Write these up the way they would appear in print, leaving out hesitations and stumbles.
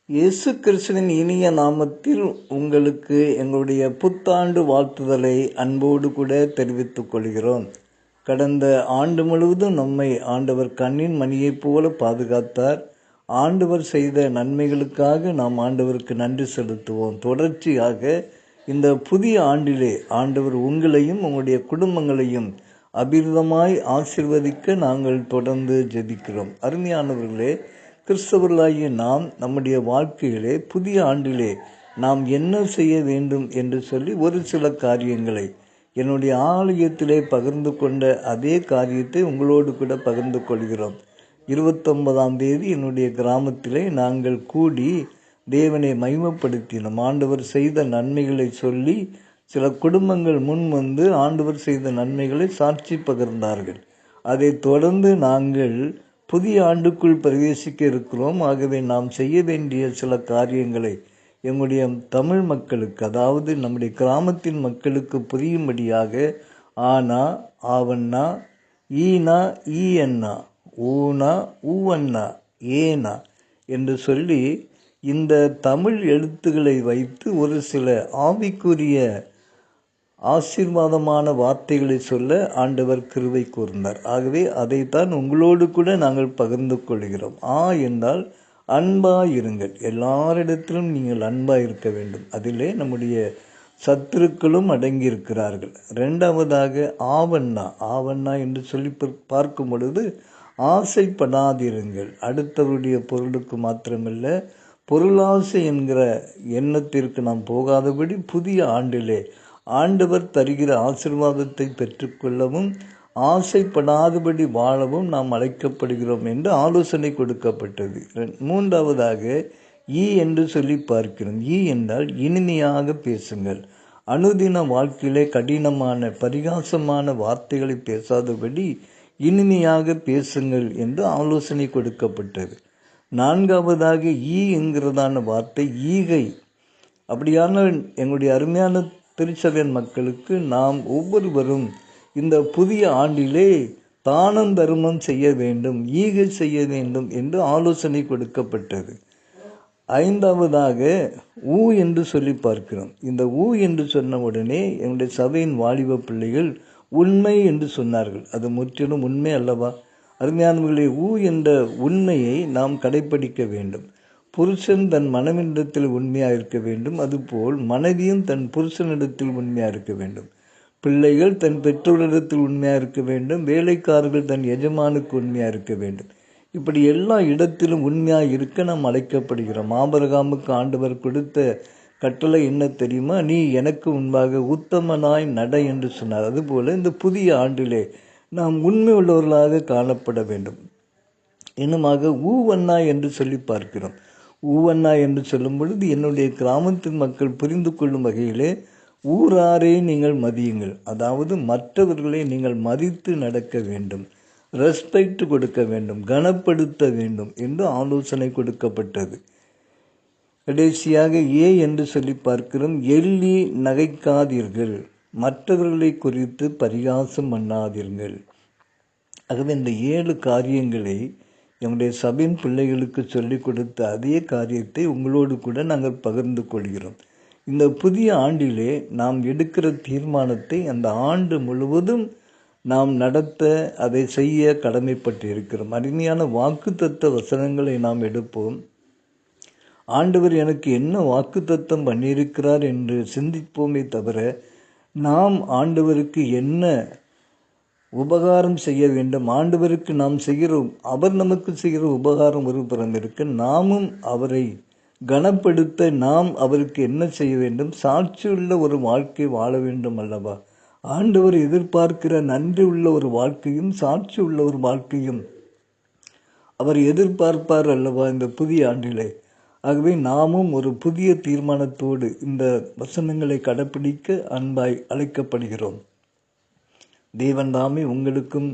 இயேசு கிறிஸ்துவின் இனிய நாமத்தில் உங்களுக்கு எங்களுடைய புத்தாண்டு வாழ்த்துதலை அன்போடு கூட தெரிவித்துக் கொள்கிறோம். கடந்த ஆண்டு முழுவதும் நம்மை ஆண்டவர் கண்ணின் மணியைப் போல பாதுகாத்தார். ஆண்டவர் செய்த நன்மைகளுக்காக நாம் ஆண்டவருக்கு நன்றி செலுத்துவோம். தொடர்ச்சியாக இந்த புதிய ஆண்டிலே ஆண்டவர் உங்களையும் உங்களுடைய குடும்பங்களையும் அபிர்தமாய் ஆசீர்வதிக்க நாங்கள் தொடர்ந்து ஜெபிக்கிறோம். அருமையானவர்களே, கிறிஸ்தவர்களாகிய நாம் நம்முடைய வாழ்க்கையிலே புதிய ஆண்டிலே நாம் என்ன செய்ய வேண்டும் என்று சொல்லி ஒரு சில காரியங்களை என்னுடைய ஆலயத்திலே பகிர்ந்து கொண்ட அதே காரியத்தை உங்களோடு கூட பகிர்ந்து கொள்கிறோம். 29ஆம் தேதி என்னுடைய கிராமத்திலே நாங்கள் கூடி தேவனை மகிமைப்படுத்தினோம். ஆண்டவர் செய்த நன்மைகளை சொல்லி சில குடும்பங்கள் முன் வந்து ஆண்டவர் செய்த நன்மைகளை சாட்சி பகிர்ந்தார்கள். அதை தொடர்ந்து நாங்கள் புதிய ஆண்டுக்குள் பிரவேசிக்க இருக்கிறோம். ஆகவே நாம் செய்ய வேண்டிய சில காரியங்களை எங்களுடைய தமிழ் மக்களுக்கு, அதாவது நம்முடைய கிராமத்தின் மக்களுக்கு புரியும்படியாக ஆனா, ஆவண்ணா, ஈனா, ஈயண்ணா, ஊனா, ஊவண்ணா, ஏனா என்று சொல்லி இந்த தமிழ் எழுத்துக்களை வைத்து ஒரு சில ஆவிக்குரிய ஆசீர்வாதமான வார்த்தைகளை சொல்ல ஆண்டவர் கிருபை கூர்ந்தார். ஆகவே அதைத்தான் உங்களோடு கூட நாங்கள் பகிர்ந்து கொள்கிறோம். என்றால் அன்பாயிருங்கள். எல்லாரிடத்திலும் நீங்கள் அன்பாயிருக்க வேண்டும். அதிலே நம்முடைய சத்துருக்களும் அடங்கியிருக்கிறார்கள். இரண்டாவதாக ஆவண்ணா என்று சொல்லி பார்க்கும் பொழுது ஆசைப்படாதிருங்கள். அடுத்தவருடைய பொருளுக்கு மாத்திரமல்ல, பொருளாசை என்கிற எண்ணத்திற்கு நாம் போகாதபடி புதிய ஆண்டிலே ஆண்டவர் தருகிற ஆசீர்வாதத்தை பெற்றுக்கொள்ளவும் ஆசைப்படாதபடி வாழவும் நாம் அழைக்கப்படுகிறோம் என்று ஆலோசனை கொடுக்கப்பட்டது. மூன்றாவதாக என்று சொல்லி பார்க்கிறோம். என்றால் இனிமையாக பேசுங்கள். அனுதின வாழ்க்கையிலே கடினமான பரிகாசமான வார்த்தைகளை பேசாதபடி இனிமையாக பேசுங்கள் என்று ஆலோசனை கொடுக்கப்பட்டது. நான்காவதாக என்கிறதான வார்த்தை ஈகை. அப்படியான எங்களுடைய அருமையான திருச்சபையின் மக்களுக்கு நாம் ஒவ்வொருவரும் இந்த புதிய ஆண்டிலே தானம் தர்மம் செய்ய வேண்டும், ஈகை செய்ய வேண்டும் என்று ஆலோசனை கொடுக்கப்பட்டது. ஐந்தாவதாக என்று சொல்லி பார்க்கிறோம். இந்த என்று சொன்ன உடனே எங்களுடைய சபையின் வாலிப பிள்ளைகள் உண்மை என்று சொன்னார்கள். அது முற்றிலும் உண்மை அல்லவா? அருமையானவர்களே, என்ற உண்மையை நாம் கடைபிடிக்க வேண்டும். புருஷன் தன் மனைவியிடத்தில் உண்மையாக இருக்க வேண்டும். அதுபோல் மனைவியும் தன் புருஷனிடத்தில் உண்மையாக இருக்க வேண்டும். பிள்ளைகள் தன் பெற்றோரிடத்தில் உண்மையாக இருக்க வேண்டும். வேலைக்காரர்கள் தன் எஜமானுக்கு உண்மையாக இருக்க வேண்டும். இப்படி எல்லா இடத்திலும் உண்மையாக இருக்க நாம் அழைக்கப்படுகிறோம். ஆபிரகாமுக்கு ஆண்டவர் கொடுத்த கட்டளை என்ன தெரியுமா? நீ எனக்கு முன்பாக உத்தமனாய் நட என்று சொன்னார். அதுபோல இந்த புதிய ஆண்டிலே நாம் உண்மை உள்ளவர்களாக காணப்பட வேண்டும். இன்னுமாக ஊவண்ணா என்று சொல்லி பார்க்கிறோம். ஊவண்ணா என்று சொல்லும் பொழுது என்னுடைய கிராமத்தின் மக்கள் புரிந்து கொள்ளும் வகையிலே ஊராரே நீங்கள் மதியுங்கள். அதாவது மற்றவர்களை நீங்கள் மதித்து நடக்க வேண்டும், ரெஸ்பெக்ட் கொடுக்க வேண்டும், கனப்படுத்த வேண்டும் என்று ஆலோசனை கொடுக்கப்பட்டது. கடைசியாக என்று சொல்லி பார்க்கிறோம். எள்ளி நகைக்காதீர்கள், மற்றவர்களை குறித்து பரிகாசம் பண்ணாதீர்கள். ஆகவே இந்த 7 காரியங்களை எங்களுடைய சபையின் பிள்ளைகளுக்கு சொல்லிக் கொடுத்த அதே காரியத்தை உங்களோடு கூட நாங்கள் பகிர்ந்து கொள்கிறோம். இந்த புதிய ஆண்டிலே நாம் எடுக்கிற தீர்மானத்தை அந்த ஆண்டு முழுவதும் நாம் நடத்த, அதை செய்ய கடமைப்பட்டு இருக்கிறோம். அருமையான வாக்குத்தத்த வசனங்களை நாம் எடுப்போம். ஆண்டவர் எனக்கு என்ன வாக்குத்தத்தம் பண்ணியிருக்கிறார் என்று சிந்திப்போமே தவிர நாம் ஆண்டவருக்கு என்ன உபகாரம் செய்ய வேண்டும், ஆண்டவருக்கு நாம் அவர் நமக்கு செய்கிற உபகாரம் ஒரு புறம் இருக்கு, நாமும் அவரை கனப்படுத்த நாம் அவருக்கு என்ன செய்ய வேண்டும்? சாட்சியுள்ள ஒரு வாழ்க்கை வாழ வேண்டும் அல்லவா? ஆண்டவர் எதிர்பார்க்கிற நன்றி உள்ள ஒரு வாழ்க்கையும் சாட்சி உள்ள ஒரு வாழ்க்கையும் அவர் எதிர்பார்ப்பார் அல்லவா இந்த புதிய ஆண்டிலே? ஆகவே நாமும் ஒரு புதிய தீர்மானத்தோடு இந்த வசனங்களை கடைப்பிடிக்க அன்பாய் அழைக்கப்படுகிறோம். தேவன் தாமே உங்களுக்கும்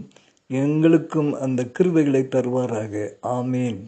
எங்களுக்கும் அந்த கிருபைகளை தருவாராக. ஆமேன்.